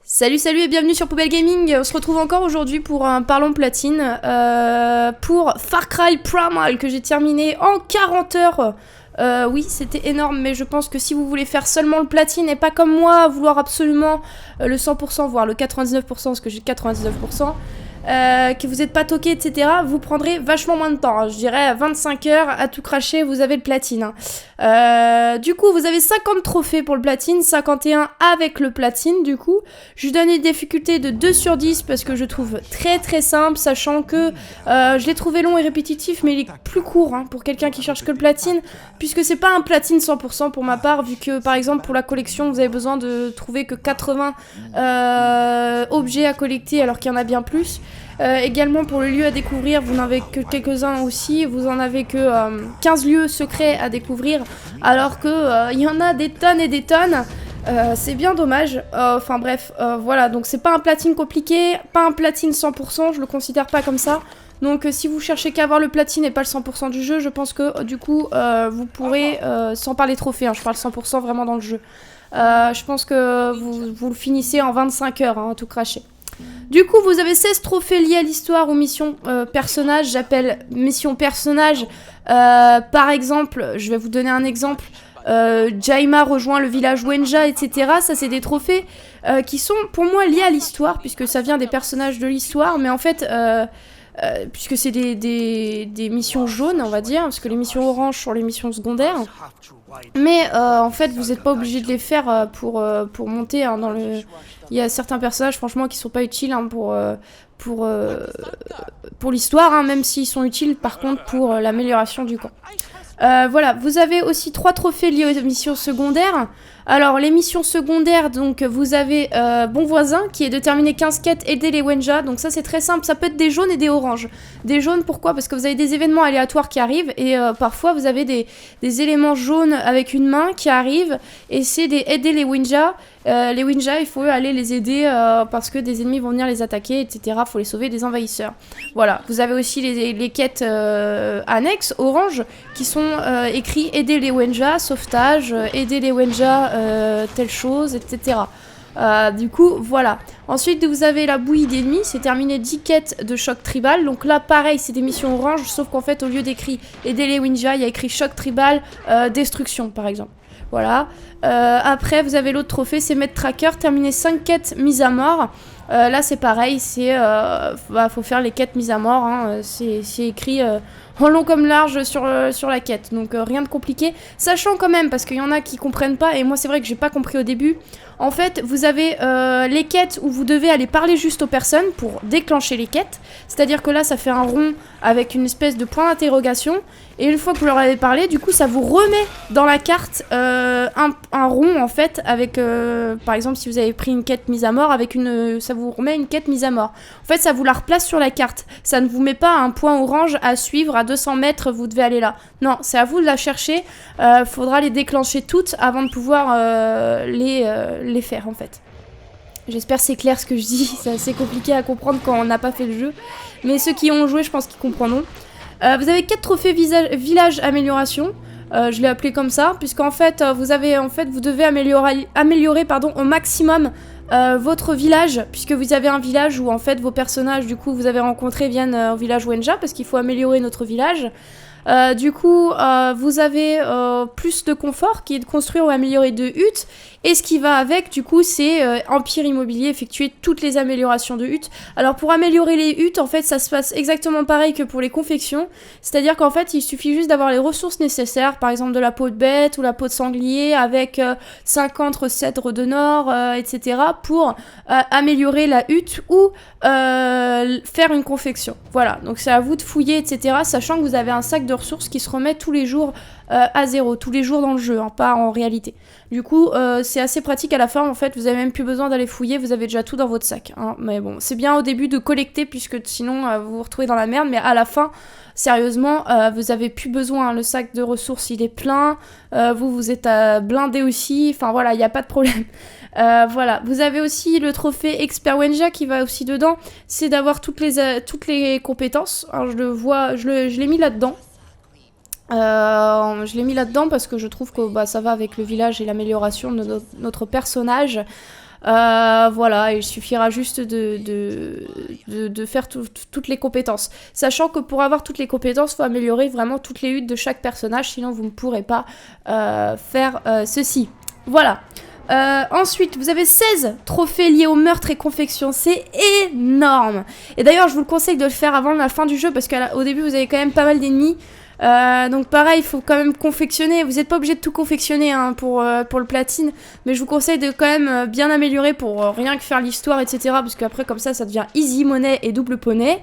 Salut et bienvenue sur Poubelle Gaming. On se retrouve encore aujourd'hui pour un Parlons Platine pour Far Cry Primal que j'ai terminé en 40 heures. Oui, c'était énorme, mais je pense que si vous voulez faire seulement le platine et pas comme moi, vouloir absolument le 100%, voire le 99%, parce que j'ai 99%, que vous n'êtes pas toqué, etc., vous prendrez vachement moins de temps. Hein. Je dirais 25 heures à tout cracher, vous avez le platine. Hein. Du coup, vous avez 50 trophées pour le platine, 51 avec le platine, du coup. Je lui donne une difficulté de 2 sur 10 parce que je trouve très simple, sachant que je l'ai trouvé long et répétitif, mais il est plus court hein, pour quelqu'un qui cherche que le platine, puisque c'est pas un platine 100% pour ma part, vu que par exemple pour la collection, vous avez besoin de trouver que 80 objets à collecter alors qu'il y en a bien plus. Également pour le lieu à découvrir, vous n'en avez que quelques-uns aussi, vous en avez que 15 lieux secrets à découvrir, alors que il y en a des tonnes et des tonnes. C'est bien dommage, enfin bref, voilà, donc c'est pas un platine compliqué, pas un platine 100%, je le considère pas comme ça. Donc si vous cherchez qu'à avoir le platine et pas le 100% du jeu, je pense que du coup vous pourrez, sans parler trophée, hein, je parle 100% vraiment dans le jeu. Je pense que vous le finissez en 25 heures, hein, tout craché. Du coup, vous avez 16 trophées liés à l'histoire ou missions personnages. J'appelle mission personnage. Par exemple, je vais vous donner un exemple. Jaima rejoint le village Wenja, etc. Ça, c'est des trophées qui sont pour moi liés à l'histoire, puisque ça vient des personnages de l'histoire. Mais en fait, puisque c'est des missions jaunes, on va dire, parce que les missions oranges sont les missions secondaires. Mais en fait, vous n'êtes pas obligé de les faire pour monter hein, dans le... Il y a certains personnages, franchement, qui sont pas utiles hein, pour l'histoire, hein, même s'ils sont utiles, par contre, pour l'amélioration du camp. Voilà, vous avez aussi 3 trophées liés aux missions secondaires. Alors, les missions secondaires, donc, vous avez Bon Voisin, qui est de terminer 15 quêtes, aider les Wenja. Donc ça, c'est très simple. Ça peut être des jaunes et des oranges. Des jaunes, pourquoi? Parce que vous avez des événements aléatoires qui arrivent. Et parfois, vous avez des éléments jaunes avec une main qui arrivent. Et c'est aider les Wenja. Les Wenja, il faut aller les aider parce que des ennemis vont venir les attaquer, etc. Il faut les sauver des envahisseurs. Voilà. Vous avez aussi les quêtes annexes, orange, qui sont écrits aider les Wenja, sauvetage, aider les Wenja, telle chose, etc. Du coup, voilà. Ensuite, vous avez la bouillie d'ennemis, c'est terminé 10 quêtes de choc tribal. Donc là, pareil, c'est des missions orange, sauf qu'en fait, au lieu d'écrit aider les Wenja, il y a écrit choc tribal, destruction, par exemple. Voilà. Après, vous avez l'autre trophée, c'est Maître Tracker, terminer 5 quêtes mises à mort. Là, c'est pareil, faut faire les quêtes mises à mort. Hein, c'est écrit en long comme large sur la quête. Donc, rien de compliqué. Sachant quand même, parce qu'il y en a qui comprennent pas, et moi, c'est vrai que j'ai pas compris au début. En fait, vous avez les quêtes où vous devez aller parler juste aux personnes pour déclencher les quêtes. C'est-à-dire que là, ça fait un rond avec une espèce de point d'interrogation. Et une fois que vous leur avez parlé, du coup, ça vous remet dans la carte un rond, en fait, avec, par exemple, si vous avez pris une quête mise à mort, ça vous remet une quête mise à mort. En fait, ça vous la replace sur la carte. Ça ne vous met pas un point orange à suivre, à 200 mètres, vous devez aller là. Non, c'est à vous de la chercher. Faudra les déclencher toutes avant de pouvoir les faire, en fait. J'espère que c'est clair ce que je dis. C'est assez compliqué à comprendre quand on n'a pas fait le jeu. Mais ceux qui ont joué, je pense qu'ils comprendront. Vous avez 4 trophées village amélioration. Je l'ai appelé comme ça, puisqu'en fait, vous devez améliorer au maximum votre village, puisque vous avez un village où en fait vos personnages, du coup, vous avez rencontré viennent au village Wenja, parce qu'il faut améliorer notre village. Du coup, vous avez plus de confort qui est de construire ou améliorer 2 huttes. Et ce qui va avec, du coup, c'est Empire Immobilier, effectuer toutes les améliorations de huttes. Alors, pour améliorer les huttes, en fait, ça se passe exactement pareil que pour les confections. C'est-à-dire qu'en fait, il suffit juste d'avoir les ressources nécessaires, par exemple de la peau de bête ou la peau de sanglier, avec 50 cèdres de nord, etc., pour améliorer la hutte ou faire une confection. Voilà, donc c'est à vous de fouiller, etc., sachant que vous avez un sac de ressources qui se remet tous les jours à 0, tous les jours dans le jeu, hein, pas en réalité. Du coup, c'est assez pratique à la fin, en fait, vous avez même plus besoin d'aller fouiller, vous avez déjà tout dans votre sac. Hein. Mais bon, c'est bien au début de collecter, puisque sinon, vous vous retrouvez dans la merde, mais à la fin, sérieusement, vous avez plus besoin, hein. Le sac de ressources, il est plein, vous êtes blindé aussi, enfin voilà, il n'y a pas de problème. Voilà, vous avez aussi le trophée Expert Wenja qui va aussi dedans, c'est d'avoir toutes les compétences. Alors je l'ai mis là-dedans. Je l'ai mis là-dedans parce que je trouve que ça va avec le village et l'amélioration de notre personnage. Voilà, il suffira juste de faire toutes les compétences. Sachant que pour avoir toutes les compétences, il faut améliorer vraiment toutes les huttes de chaque personnage, sinon vous ne pourrez pas faire ceci. Voilà. Ensuite, vous avez 16 trophées liés au meurtre et confection, c'est énorme. Et d'ailleurs, je vous le conseille de le faire avant la fin du jeu, parce qu'au début, vous avez quand même pas mal d'ennemis. Donc pareil, il faut quand même confectionner. Vous n'êtes pas obligé de tout confectionner hein, pour le platine, mais je vous conseille de quand même bien améliorer pour rien que faire l'histoire, etc. Parce qu'après, comme ça devient easy money et double poney.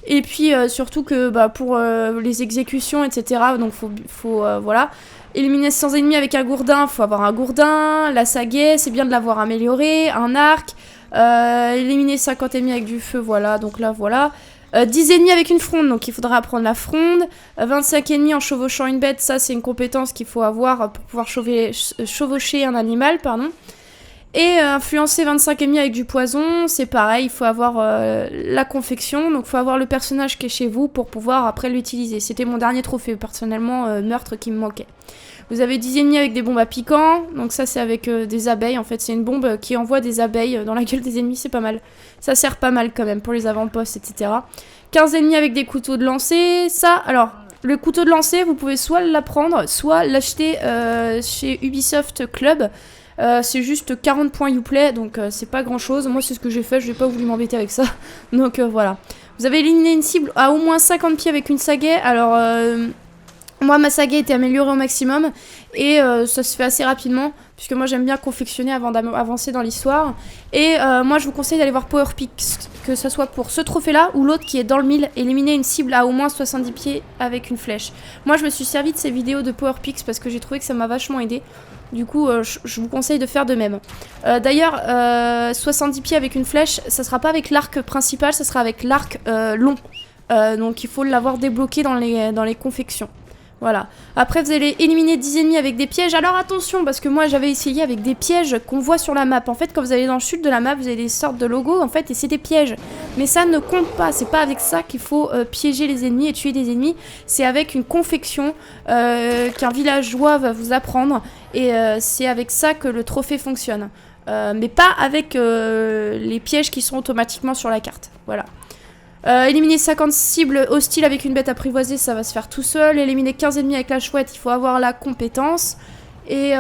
Et puis surtout que pour les exécutions, etc. Donc faut voilà. Éliminer 100 ennemis avec un gourdin, faut avoir un gourdin. La sagaie, c'est bien de l'avoir amélioré. Un arc. Éliminer 50 ennemis avec du feu, voilà. Donc là, voilà. 10 ennemis avec une fronde, donc il faudra apprendre la fronde. 25 ennemis en chevauchant une bête, ça c'est une compétence qu'il faut avoir pour pouvoir chevaucher un animal, pardon. Et influencer 25 ennemis avec du poison, c'est pareil, il faut avoir la confection, donc il faut avoir le personnage qui est chez vous pour pouvoir après l'utiliser. C'était mon dernier trophée, personnellement, meurtre qui me manquait. Vous avez 10 ennemis avec des bombes à piquant, donc ça c'est avec des abeilles, en fait c'est une bombe qui envoie des abeilles dans la gueule des ennemis, c'est pas mal. Ça sert pas mal quand même pour les avant-postes, etc. 15 ennemis avec des couteaux de lancer, ça, alors, le couteau de lancer, vous pouvez soit l'apprendre, soit l'acheter chez Ubisoft Club. C'est juste 40 points Uplay, donc c'est pas grand chose. Moi c'est ce que j'ai fait, je n'ai pas voulu m'embêter avec ça. Donc voilà. Vous avez éliminé une cible à au moins 50 pieds avec une sagaie. Alors moi ma sagaie était améliorée au maximum et ça se fait assez rapidement puisque moi j'aime bien confectionner avant d'avancer dans l'histoire. Et moi je vous conseille d'aller voir PowerPix, que ce soit pour ce trophée là ou l'autre qui est dans le 1000, éliminer une cible à au moins 70 pieds avec une flèche. Moi je me suis servi de ces vidéos de PowerPix parce que j'ai trouvé que ça m'a vachement aidé. Du coup, je vous conseille de faire de même. D'ailleurs, 70 pieds avec une flèche, ça sera pas avec l'arc principal, ça sera avec l'arc long. Donc il faut l'avoir débloqué dans les confections. Voilà. Après, vous allez éliminer 10 ennemis avec des pièges. Alors attention, parce que moi, j'avais essayé avec des pièges qu'on voit sur la map. En fait, quand vous allez dans le sud de la map, vous avez des sortes de logos, en fait, et c'est des pièges. Mais ça ne compte pas. C'est pas avec ça qu'il faut piéger les ennemis et tuer des ennemis. C'est avec une confection qu'un villageois va vous apprendre. Et c'est avec ça que le trophée fonctionne. Mais pas avec les pièges qui sont automatiquement sur la carte. Voilà. Éliminer 50 cibles hostiles avec une bête apprivoisée, ça va se faire tout seul. Éliminer 15 ennemis avec la chouette, il faut avoir la compétence. Et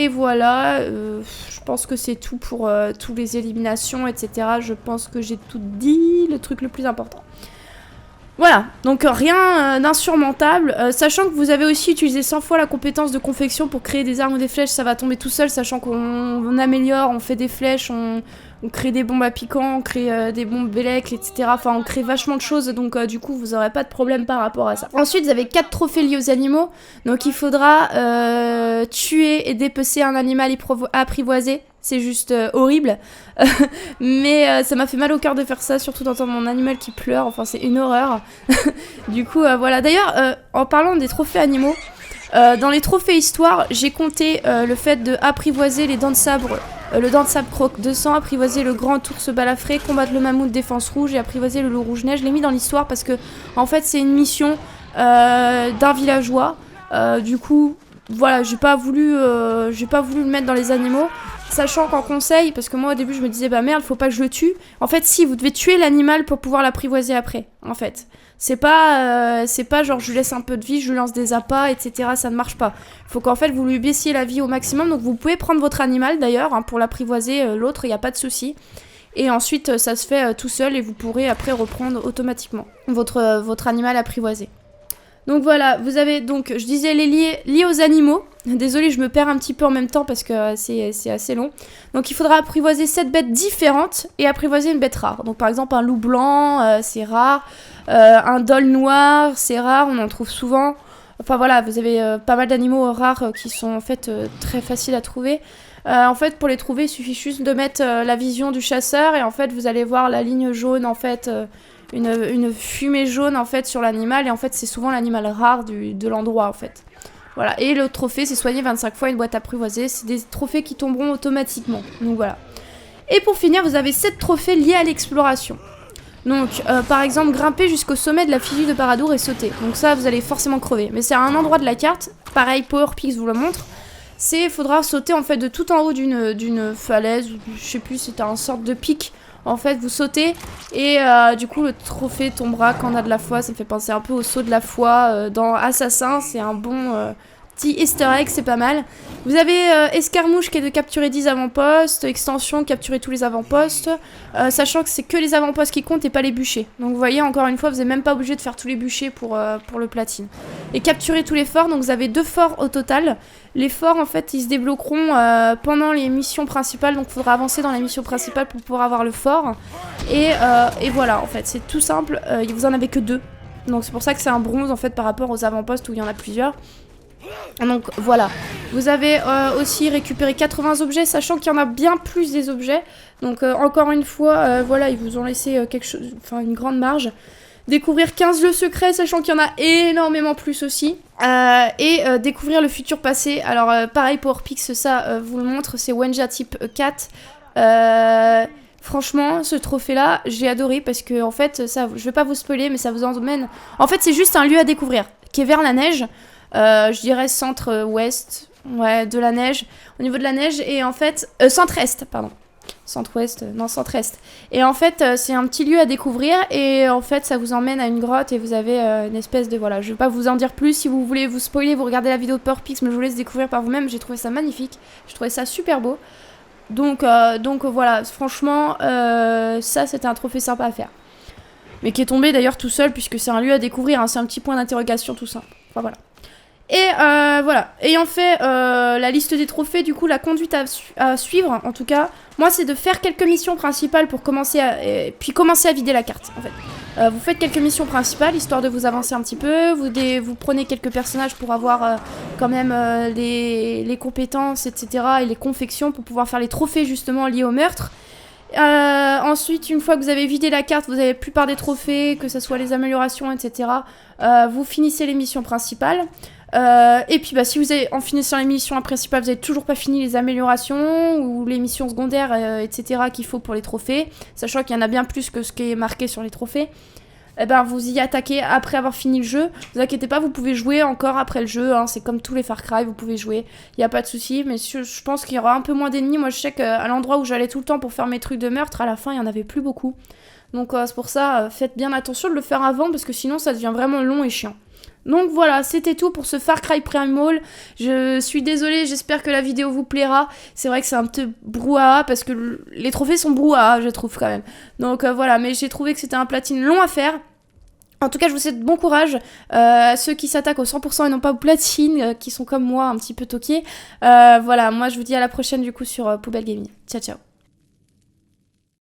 voilà, je pense que c'est tout pour toutes les éliminations, etc. Je pense que j'ai tout dit, le truc le plus important. Voilà, donc rien d'insurmontable, sachant que vous avez aussi utilisé 100 fois la compétence de confection pour créer des armes ou des flèches, ça va tomber tout seul, sachant qu'on améliore, on fait des flèches, on crée des bombes à piquant, on crée des bombes Bélec, etc. Enfin, on crée vachement de choses, donc du coup, vous n'aurez pas de problème par rapport à ça. Ensuite, vous avez 4 trophées liés aux animaux, donc il faudra tuer et dépecer un animal apprivoisé. C'est juste horrible, mais ça m'a fait mal au cœur de faire ça, surtout d'entendre mon animal qui pleure, enfin c'est une horreur. Du coup, voilà. D'ailleurs, en parlant des trophées animaux, dans les trophées histoire, j'ai compté le fait de apprivoiser les dents de sabre, le dent de sabre croque 200, apprivoiser le grand ours balafré, combattre le mammouth défense rouge et apprivoiser le loup rouge neige. Je l'ai mis dans l'histoire parce que, en fait, c'est une mission d'un villageois. Du coup, voilà, j'ai pas voulu le mettre dans les animaux. Sachant qu'en conseil, parce que moi au début je me disais bah merde, faut pas que je le tue. En fait, si, vous devez tuer l'animal pour pouvoir l'apprivoiser après, en fait. C'est pas genre je lui laisse un peu de vie, je lui lance des appâts, etc. Ça ne marche pas. Faut qu'en fait vous lui baissiez la vie au maximum. Donc vous pouvez prendre votre animal d'ailleurs hein, pour l'apprivoiser l'autre, il n'y a pas de souci. Et ensuite ça se fait tout seul et vous pourrez après reprendre automatiquement votre animal apprivoisé. Donc voilà, vous avez donc, je disais les liés aux animaux. Désolée, je me perds un petit peu en même temps parce que c'est assez long. Donc il faudra apprivoiser 7 bêtes différentes et apprivoiser une bête rare. Donc par exemple un loup blanc, c'est rare. Un dol noir, c'est rare, on en trouve souvent. Enfin voilà, vous avez pas mal d'animaux rares qui sont en fait très faciles à trouver. En fait, pour les trouver, il suffit juste de mettre la vision du chasseur et en fait, vous allez voir la ligne jaune en fait... Une fumée jaune en fait sur l'animal et en fait c'est souvent l'animal rare de l'endroit en fait. Voilà, et le trophée c'est soigner 25 fois une boîte apprivoisée, c'est des trophées qui tomberont automatiquement, donc voilà. Et pour finir vous avez 7 trophées liés à l'exploration. Donc par exemple grimper jusqu'au sommet de la figure de Paradour et sauter, donc ça vous allez forcément crever, mais c'est à un endroit de la carte, pareil PowerPix vous le montre. c'est faudra sauter en fait de tout en haut d'une falaise, ou je sais plus, c'était un sorte de pic. En fait, vous sautez et du coup, le trophée tombera quand on a de la foi. Ça me fait penser un peu au saut de la foi dans Assassin. C'est un bon petit easter egg, c'est pas mal. Vous avez escarmouche qui est de capturer 10 avant-postes, extension, capturer tous les avant-postes, sachant que c'est que les avant-postes qui comptent et pas les bûchers. Donc vous voyez, encore une fois, vous n'êtes même pas obligé de faire tous les bûchers pour le platine. Et capturer tous les forts, donc vous avez 2 forts au total. Les forts, en fait, ils se débloqueront pendant les missions principales, donc il faudra avancer dans la mission principale pour pouvoir avoir le fort. Et voilà, en fait, c'est tout simple, vous en avez que 2. Donc c'est pour ça que c'est un bronze, en fait, par rapport aux avant-postes où il y en a plusieurs. Donc voilà, vous avez aussi récupéré 80 objets, sachant qu'il y en a bien plus des objets. Donc encore une fois, voilà, ils vous ont laissé quelque chose, enfin une grande marge. Découvrir 15 lieux secrets, sachant qu'il y en a énormément plus aussi. Et découvrir le futur passé. Alors pareil, PowerPix, ça vous le montre, c'est Wenja type 4. Franchement, ce trophée-là, j'ai adoré parce que en fait, ça, je vais pas vous spoiler, mais ça vous emmène. En fait, c'est juste un lieu à découvrir qui est vers la neige. Je dirais centre-ouest, ouais, de la neige, au niveau de la neige, et en fait, centre-est, pardon, centre-ouest, non, centre-est, et en fait, c'est un petit lieu à découvrir, et en fait, ça vous emmène à une grotte, et vous avez une espèce de, voilà, je vais pas vous en dire plus, si vous voulez vous spoiler, vous regardez la vidéo de PowerPix, mais je vous laisse découvrir par vous-même, j'ai trouvé ça magnifique, je trouvais ça super beau, donc voilà, franchement, ça, c'était un trophée sympa à faire, mais qui est tombé d'ailleurs tout seul, puisque c'est un lieu à découvrir, hein, c'est un petit point d'interrogation tout simple, enfin voilà. Et voilà, ayant fait la liste des trophées, du coup la conduite à suivre, en tout cas, moi c'est de faire quelques missions principales pour commencer puis commencer à vider la carte, en fait. Vous faites quelques missions principales, histoire de vous avancer un petit peu, vous prenez quelques personnages pour avoir quand même les compétences, etc. et les confections pour pouvoir faire les trophées justement liés au meurtre. Ensuite, une fois que vous avez vidé la carte, vous avez la plupart des trophées, que ce soit les améliorations, etc. Vous finissez les missions principales. Et puis bah, si vous avez, en finissant les missions principales, vous n'avez toujours pas fini les améliorations ou les missions secondaires, etc. qu'il faut pour les trophées, sachant qu'il y en a bien plus que ce qui est marqué sur les trophées, eh ben, vous y attaquez après avoir fini le jeu. Ne vous inquiétez pas, vous pouvez jouer encore après le jeu, hein, c'est comme tous les Far Cry, vous pouvez jouer, il n'y a pas de souci, mais je pense qu'il y aura un peu moins d'ennemis. Moi je sais qu'à l'endroit où j'allais tout le temps pour faire mes trucs de meurtre, à la fin il n'y en avait plus beaucoup. Donc c'est pour ça, faites bien attention de le faire avant, parce que sinon ça devient vraiment long et chiant. Donc voilà, c'était tout pour ce Far Cry Primal. Je suis désolée, j'espère que la vidéo vous plaira. C'est vrai que c'est un peu brouhaha, parce que les trophées sont brouhaha, je trouve quand même. Donc voilà, mais j'ai trouvé que c'était un platine long à faire. En tout cas, je vous souhaite bon courage à ceux qui s'attaquent au 100% et non pas au platine, qui sont comme moi un petit peu toqués. Voilà, moi je vous dis à la prochaine du coup sur Poubelle Gaming. Ciao ciao.